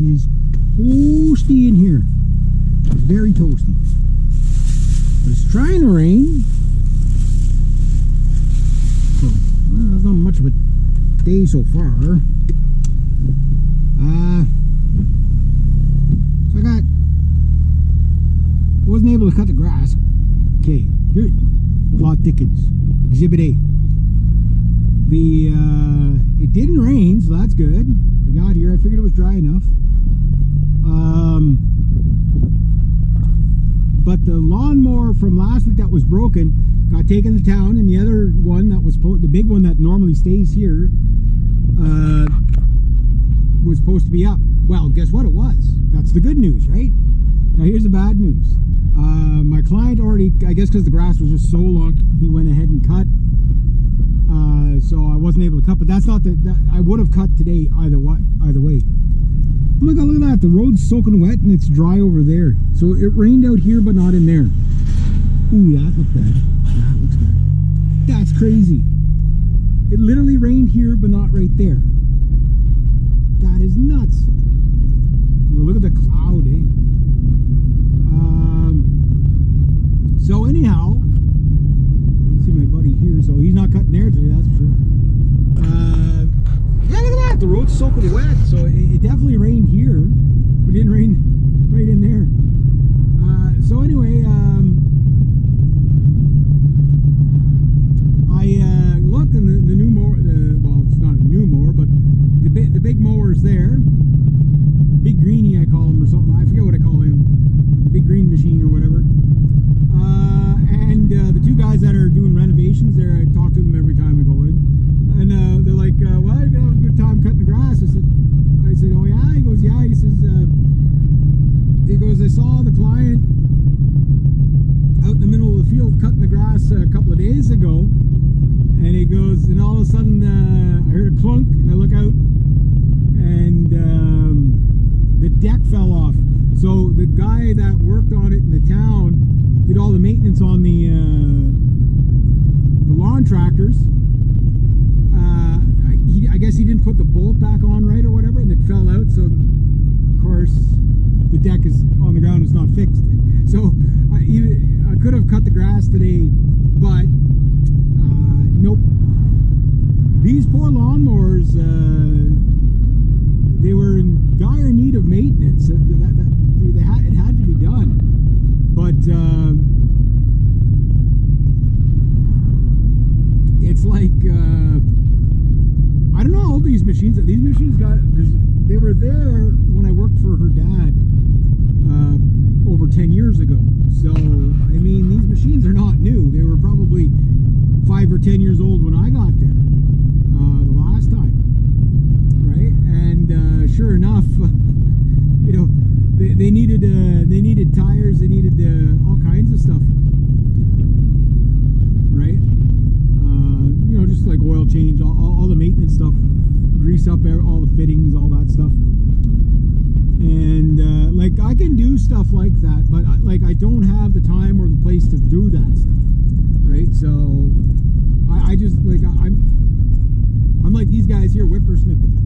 is toasty in here. It's very toasty. But it's trying to rain. So, well, that's not much of a day so far. So I wasn't able to cut the grass. Okay, here, Plot Dickens, Exhibit A. It didn't rain, so that's good. I got here, I figured it was dry enough. But the lawnmower from last week that was broken got taken to town, and the other one that was the big one that normally stays here was supposed to be up. Well, guess what it was? That's the good news, right? Now here's the bad news. My client already, I guess because the grass was just so long, he went ahead and cut. So I wasn't able to cut, but that's not I would have cut today either way. Oh my god, look at that. The road's soaking wet and it's dry over there. So it rained out here, but not in there. Ooh, that looks bad. That looks bad. That's crazy. It literally rained here, but not right there. That is nuts. Well, look at the cloud, eh? So anyhow, I see my buddy here, so he's not cutting there today, that's for sure. Yeah, look at that. The road's soaking wet, so it definitely rained here, but it didn't rain right in there. So anyway, I looked and the new mower, well, it's not a new mower, but the big mower's there. Big Greenie, I call him, or something. I forget what I call him. The big green machine or whatever. And the two guys that are doing renovations there, I talk to them every time I go in. And they're like, well, you have a good time cutting the grass. I said, oh yeah? He goes, yeah. He goes, I saw the client out in the middle of the field cutting the grass a couple of days ago. And he goes, and all of a sudden I heard a clunk, and I look out, and the deck fell off. So the guy that worked on it in the town did all the maintenance on the lawn tractors. I guess he didn't put the bolt back on right or whatever, and it fell out. So of course the deck is on the ground; it's not fixed. So I could have cut the grass today, but nope. These poor lawnmowers, they were in dire need of maintenance. It had to be done, but it's like I don't know all these machines. These machines they were there when I worked for her dad over 10 years ago. So I mean, these machines are not new. They were probably 5 or 10 years old when I got there the last time, right? And sure enough, you know, they needed tires, they needed all kinds of stuff, right? You know, just like oil change, all the maintenance stuff, grease up all the fittings, all that stuff. And like I can do stuff like that, but I don't have the time or the place to do that stuff, right? So I just like I'm like these guys here, whippersnipping.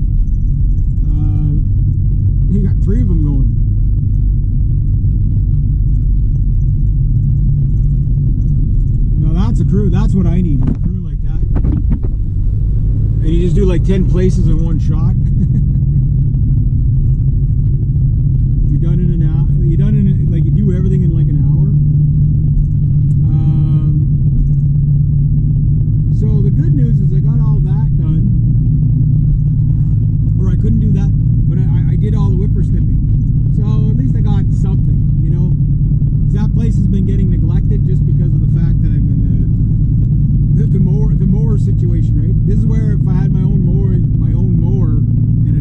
You got 3 of them going. Now that's a crew. That's what I need, a crew like that. And you just do like 10 places in one shot. You're done in an hour. You're done in like you do everything in like an hour. So the good news is I got all that done, or I couldn't do that, but I did all the whippersnipping. So at least I got something, you know. Because that place has been getting neglected just because of the fact that I've been the mower situation, right? This is where if I had my own mower and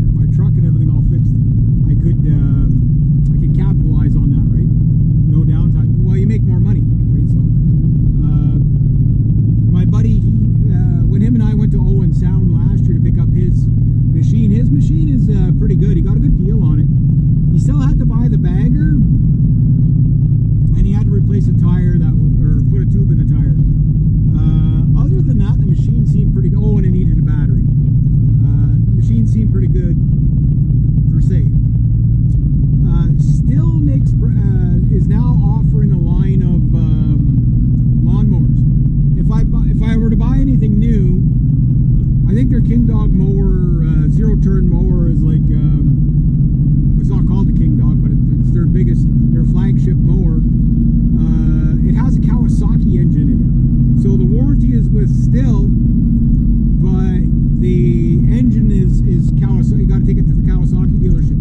to take it to the Kawasaki dealership.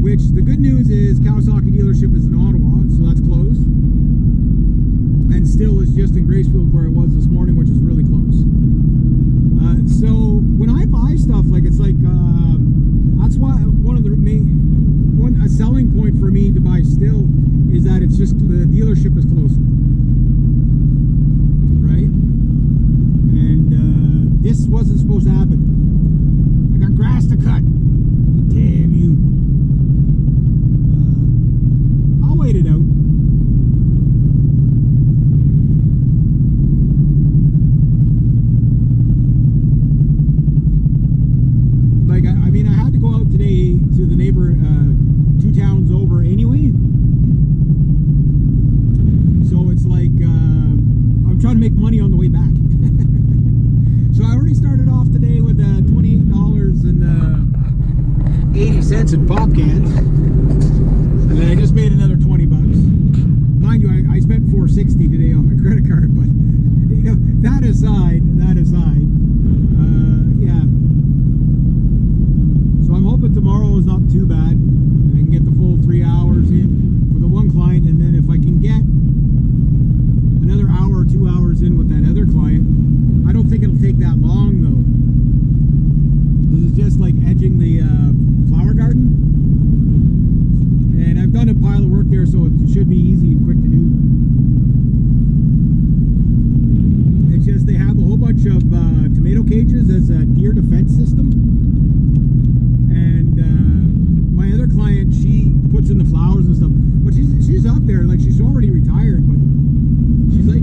Which, the good news is, Kawasaki dealership is in Ottawa, so that's closed. And still is just in Gracefield where it was this morning, which is really close. So when I buy stuff, like it's like that's why one of the a selling point for me to buy still is that it's just the dealership is closed, right? And this wasn't supposed to happen. I got grass to cut. Damn you! I'll wait it out. Today to the neighbor 2 towns over anyway, so it's like I'm trying to make money on the way back. So I already started off today with $28.80 in pop cans, and then I just made another 20 bucks. Mind you, I spent $4.60 today on my credit card, but you know, that aside, yeah. So I'm hoping tomorrow is not too bad, and I can get the full 3 hours in for the one client, and then if I can get another hour or 2 hours in with that other client, I don't think it'll take that long though. This is just like edging the flower garden, and I've done a pile of work there, so it should be easy and quick to do. It's just they have a whole bunch of tomato cages as a deer defense system. And my other client, she puts in the flowers and stuff, but she's up there, like she's already retired, but she's like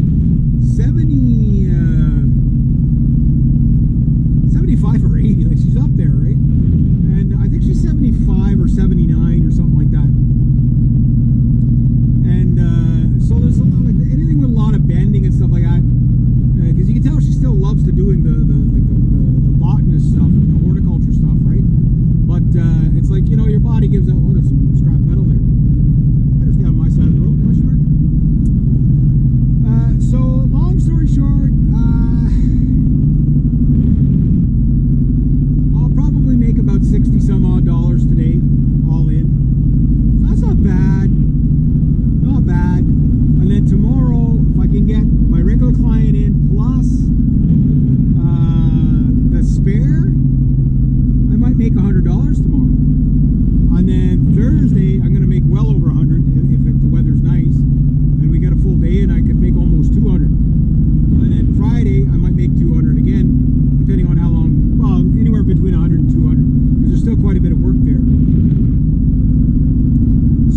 75 or 80, like she's up there, right? And I think she's 75 or 79 or something like that. And so there's a lot, like anything with a lot of bending and stuff like that, because you can tell she still loves to doing the botanist stuff, the horticulture stuff, right? But it's like, you know, your body gives out, oh, there's some scrap metal there. Better stay on my side of the road, question mark. So, long story short, I'll probably make about 60 some odd dollars today, all in. So that's not bad. Not bad. And then tomorrow, if I can get my regular client in, plus the spare, I might make $100 tomorrow. And then Thursday, I'm going to make well over 100 if the weather's nice. And we got a full day, and I could make almost 200. And then Friday, I might make 200 again, depending on how long. Well, anywhere between 100 and 200, because there's still quite a bit of work there.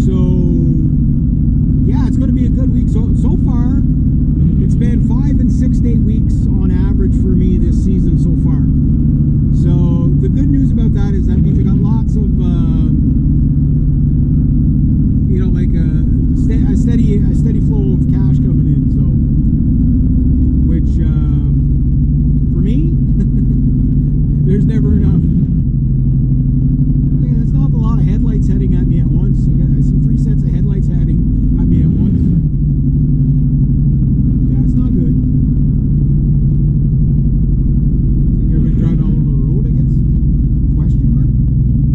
So, yeah, it's going to be a good week. So far, it's been 5 and 6 day weeks on average for me this season so far. So the good news about that is that means I got lots of, you know, like a steady flow of cash coming in. So, which for me, there's never enough. Okay, that's not a lot of headlights heading at me at once. I see 3 sets of headlights heading at me at once. Yeah, it's not good. Driving all over the road, I guess? Question mark?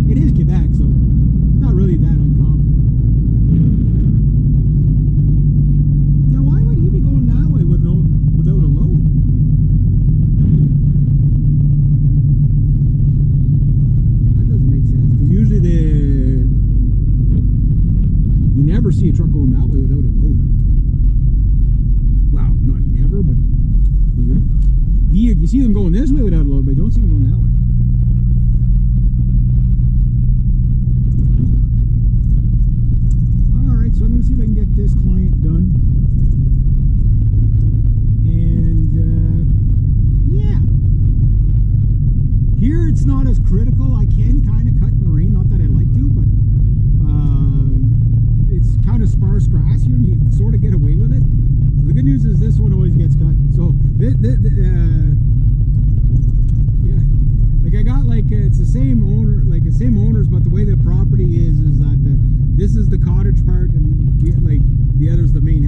It is Quebec, so not really that uncommon. Now, why would he be going that way without a load? That doesn't make sense, because usually you never see a truck going that way without a load. Wow, not never, but weird. You see them going this way without a load, but you don't see them going that way. Alright, so I'm going to see if I can get this client done. And, yeah. Here it's not as critical. I can kind of cut in the rain, not that I like to, but it's kind of sparse grass here, and you sort of get away with it. The good news is this one always gets cut. So, yeah, like I got like it's the same owner, like the same owners, but the way the property is that this is the cottage part, and like the other's the main